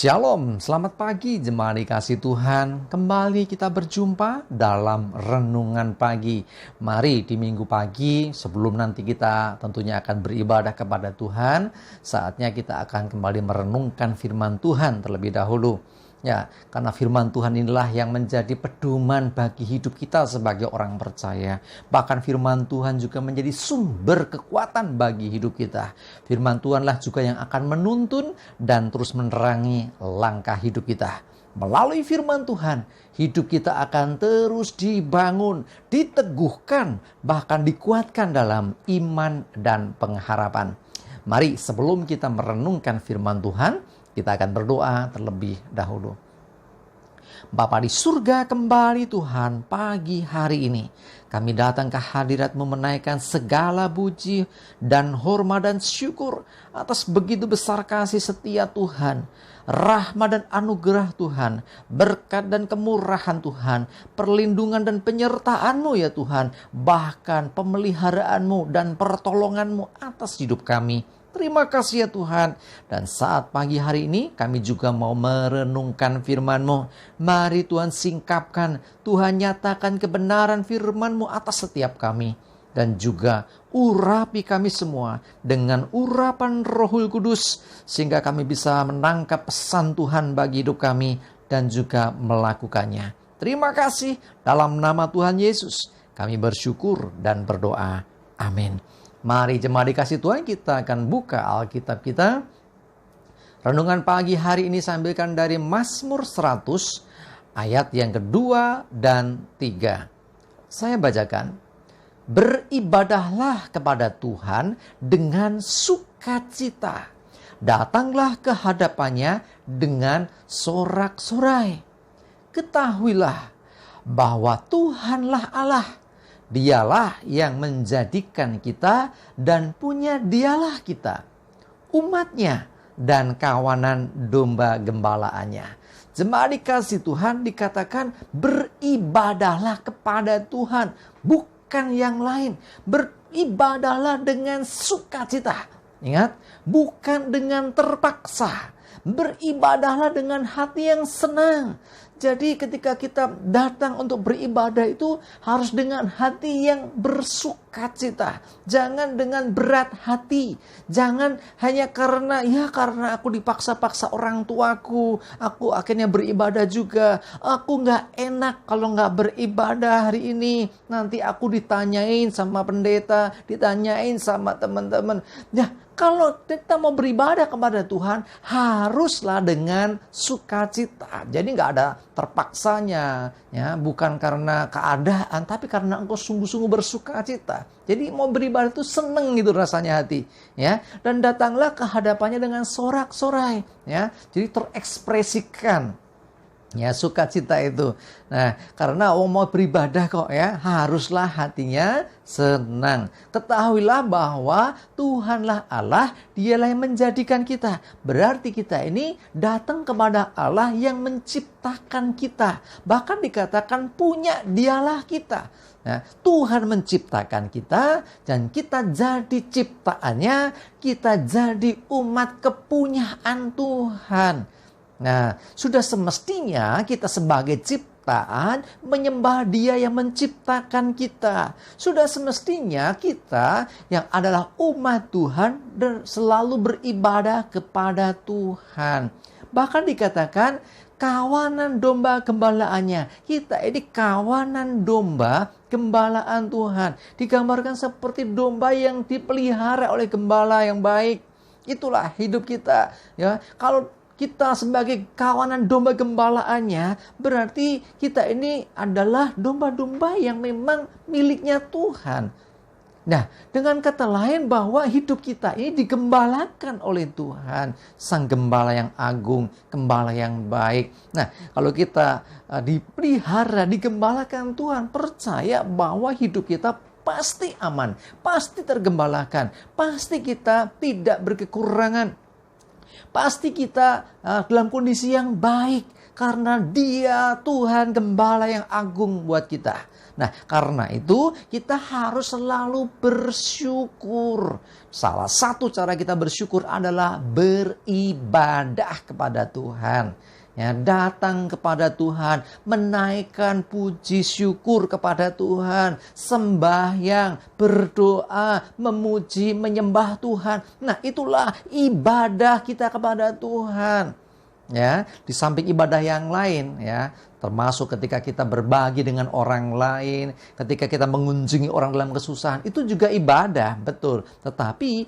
Shalom, selamat pagi jemaat dikasih Tuhan. Kembali kita berjumpa dalam renungan pagi. Mari di minggu pagi sebelum nanti kita tentunya akan beribadah kepada Tuhan, saatnya kita akan kembali merenungkan firman Tuhan terlebih dahulu. Ya, karena firman Tuhan inilah yang menjadi pedoman bagi hidup kita sebagai orang percaya. Bahkan firman Tuhan juga menjadi sumber kekuatan bagi hidup kita. Firman Tuhanlah juga yang akan menuntun dan terus menerangi langkah hidup kita. Melalui firman Tuhan, hidup kita akan terus dibangun, diteguhkan, bahkan dikuatkan dalam iman dan pengharapan. Mari sebelum kita merenungkan firman Tuhan, kita akan berdoa terlebih dahulu. Bapa di surga, kembali Tuhan pagi hari ini kami datang ke hadirat-Mu menaikkan segala puji dan hormat dan syukur atas begitu besar kasih setia Tuhan, rahmat dan anugerah Tuhan, berkat dan kemurahan Tuhan, perlindungan dan penyertaan-Mu ya Tuhan, bahkan pemeliharaan-Mu dan pertolongan-Mu atas hidup kami. Terima kasih ya Tuhan. Dan saat pagi hari ini kami juga mau merenungkan firman-Mu. Mari Tuhan singkapkan, Tuhan nyatakan kebenaran firman-Mu atas setiap kami. Dan juga urapi kami semua dengan urapan Rohul Kudus. Sehingga kami bisa menangkap pesan Tuhan bagi hidup kami dan juga melakukannya. Terima kasih dalam nama Tuhan Yesus. Kami bersyukur dan berdoa. Amin. Mari jemaat dikasih Tuhan, kita akan buka Alkitab kita. Renungan pagi hari ini saya ambilkan dari Mazmur 100 ayat yang kedua dan 3. Saya bacakan. Beribadahlah kepada Tuhan dengan sukacita. Datanglah ke hadapannya dengan sorak-sorai. Ketahuilah bahwa Tuhanlah Allah. Dialah yang menjadikan kita dan punya dialah kita, umatnya dan kawanan domba gembalaannya. Jemaat dikasih Tuhan dikatakan beribadahlah kepada Tuhan, bukan yang lain. Beribadahlah dengan sukacita. Ingat, bukan dengan terpaksa. Beribadahlah dengan hati yang senang. Jadi ketika kita datang untuk beribadah itu harus dengan hati yang bersukacita. Jangan dengan berat hati. Jangan hanya karena aku dipaksa-paksa orang tuaku. Aku akhirnya beribadah juga. Aku gak enak kalau gak beribadah hari ini. Nanti aku ditanyain sama pendeta. Ditanyain sama teman-teman. Ya, kalau kita mau beribadah kepada Tuhan, haruslah dengan sukacita. Jadi nggak ada terpaksanya, ya, bukan karena keadaan, tapi karena engkau sungguh-sungguh bersukacita. Jadi mau beribadah itu seneng gitu rasanya hati, ya. Dan datanglah ke hadapannya dengan sorak-sorai, ya. Jadi terekspresikan. Ya, sukacita itu. Nah, karena mau beribadah kok ya, haruslah hatinya senang. Ketahuilah bahwa Tuhanlah Allah, dialah yang menjadikan kita. Berarti kita ini datang kepada Allah yang menciptakan kita. Bahkan dikatakan punya dialah kita. Nah, Tuhan menciptakan kita dan kita jadi ciptaannya, kita jadi umat kepunyaan Tuhan. Nah, sudah semestinya kita sebagai ciptaan menyembah Dia yang menciptakan kita. Sudah semestinya kita yang adalah umat Tuhan selalu beribadah kepada Tuhan. Bahkan dikatakan kawanan domba gembalaannya. Kita ini kawanan domba gembalaan Tuhan. Digambarkan seperti domba yang dipelihara oleh gembala yang baik. Itulah hidup kita. Ya, kalau kita sebagai kawanan domba gembalaannya, berarti kita ini adalah domba-domba yang memang miliknya Tuhan. Nah, dengan kata lain bahwa hidup kita ini digembalakan oleh Tuhan, Sang Gembala yang agung, Gembala yang baik. Nah, kalau kita dipelihara, digembalakan Tuhan, percaya bahwa hidup kita pasti aman, pasti tergembalakan, pasti kita tidak berkekurangan. Pasti kita dalam kondisi yang baik. Karena Dia Tuhan Gembala yang agung buat kita. Nah, karena itu kita harus selalu bersyukur. Salah satu cara kita bersyukur adalah beribadah kepada Tuhan. Ya, datang kepada Tuhan, menaikkan puji syukur kepada Tuhan, sembahyang, berdoa, memuji, menyembah Tuhan. Nah, itulah ibadah kita kepada Tuhan. Ya, di samping ibadah yang lain, ya, termasuk ketika kita berbagi dengan orang lain, ketika kita mengunjungi orang dalam kesusahan, itu juga ibadah, betul. Tetapi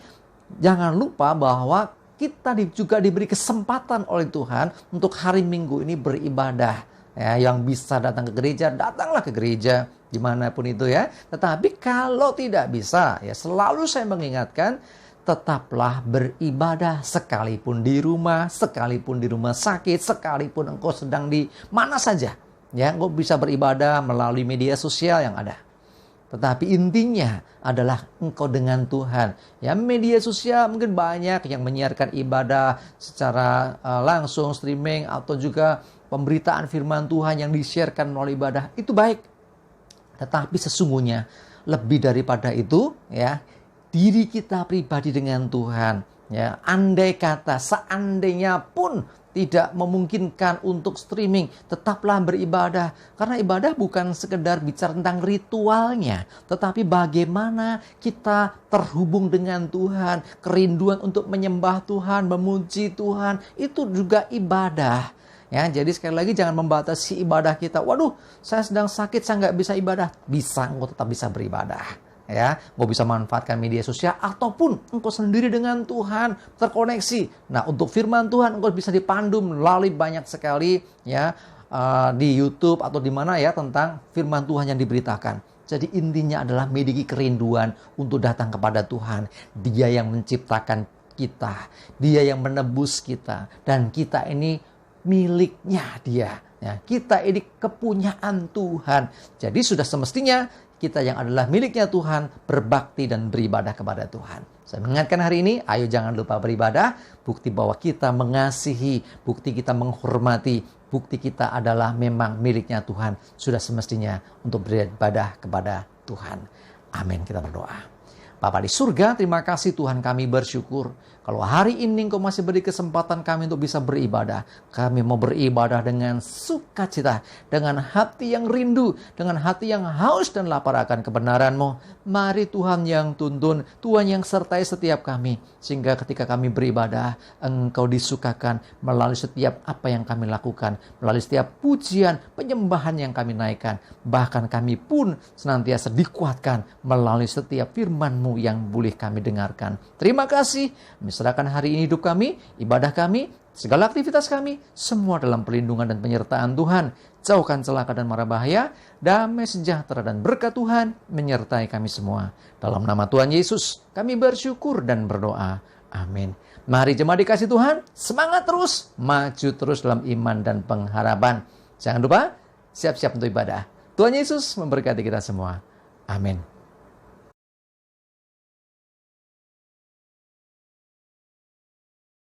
jangan lupa bahwa kita juga diberi kesempatan oleh Tuhan untuk hari Minggu ini beribadah. Ya, yang bisa datang ke gereja, datanglah ke gereja dimanapun itu ya. Tetapi kalau tidak bisa, ya selalu saya mengingatkan, tetaplah beribadah sekalipun di rumah sakit, sekalipun engkau sedang di mana saja. Ya, engkau bisa beribadah melalui media sosial yang ada. Tetapi intinya adalah engkau dengan Tuhan. Ya, media sosial mungkin banyak yang menyiarkan ibadah secara langsung, streaming, atau juga pemberitaan firman Tuhan yang di-sharekan melalui ibadah. Itu baik. Tetapi sesungguhnya lebih daripada itu, ya, diri kita pribadi dengan Tuhan. Ya, andai kata, seandainya pun tidak memungkinkan untuk streaming, tetaplah beribadah. Karena ibadah bukan sekedar bicara tentang ritualnya, tetapi bagaimana kita terhubung dengan Tuhan, kerinduan untuk menyembah Tuhan, memuji Tuhan, itu juga ibadah. Ya, jadi sekali lagi jangan membatasi ibadah kita. Waduh, saya sedang sakit, saya nggak bisa ibadah. Bisa, engkau tetap bisa beribadah. Ya, engkau bisa manfaatkan media sosial ataupun engkau sendiri dengan Tuhan terkoneksi. Nah, untuk firman Tuhan engkau bisa dipandu melalui banyak sekali ya di YouTube atau di mana ya tentang firman Tuhan yang diberitakan. Jadi intinya adalah memiliki kerinduan untuk datang kepada Tuhan. Dia yang menciptakan kita, Dia yang menebus kita, dan kita ini miliknya Dia. Ya, kita ini kepunyaan Tuhan. Jadi sudah semestinya kita yang adalah miliknya Tuhan berbakti dan beribadah kepada Tuhan. Saya mengingatkan hari ini, ayo jangan lupa beribadah. Bukti bahwa kita mengasihi, bukti kita menghormati, bukti kita adalah memang miliknya Tuhan. Sudah semestinya untuk beribadah kepada Tuhan. Amin, kita berdoa. Bapa di surga, terima kasih Tuhan, kami bersyukur. Kalau hari ini Engkau masih beri kesempatan kami untuk bisa beribadah. Kami mau beribadah dengan sukacita, dengan hati yang rindu, dengan hati yang haus dan lapar akan kebenaran-Mu. Mari Tuhan yang tuntun, Tuhan yang sertai setiap kami. Sehingga ketika kami beribadah, Engkau disukakan melalui setiap apa yang kami lakukan. Melalui setiap pujian, penyembahan yang kami naikkan. Bahkan kami pun senantiasa dikuatkan melalui setiap firman-Mu yang boleh kami dengarkan. Terima kasih. Serahkan hari ini hidup kami, ibadah kami, segala aktivitas kami, semua dalam perlindungan dan penyertaan Tuhan. Jauhkan celaka dan mara bahaya, damai sejahtera dan berkat Tuhan menyertai kami semua. Dalam nama Tuhan Yesus, kami bersyukur dan berdoa. Amin. Mari jemaat dikasih Tuhan, semangat terus, maju terus dalam iman dan pengharapan. Jangan lupa, siap-siap untuk ibadah. Tuhan Yesus memberkati kita semua. Amin.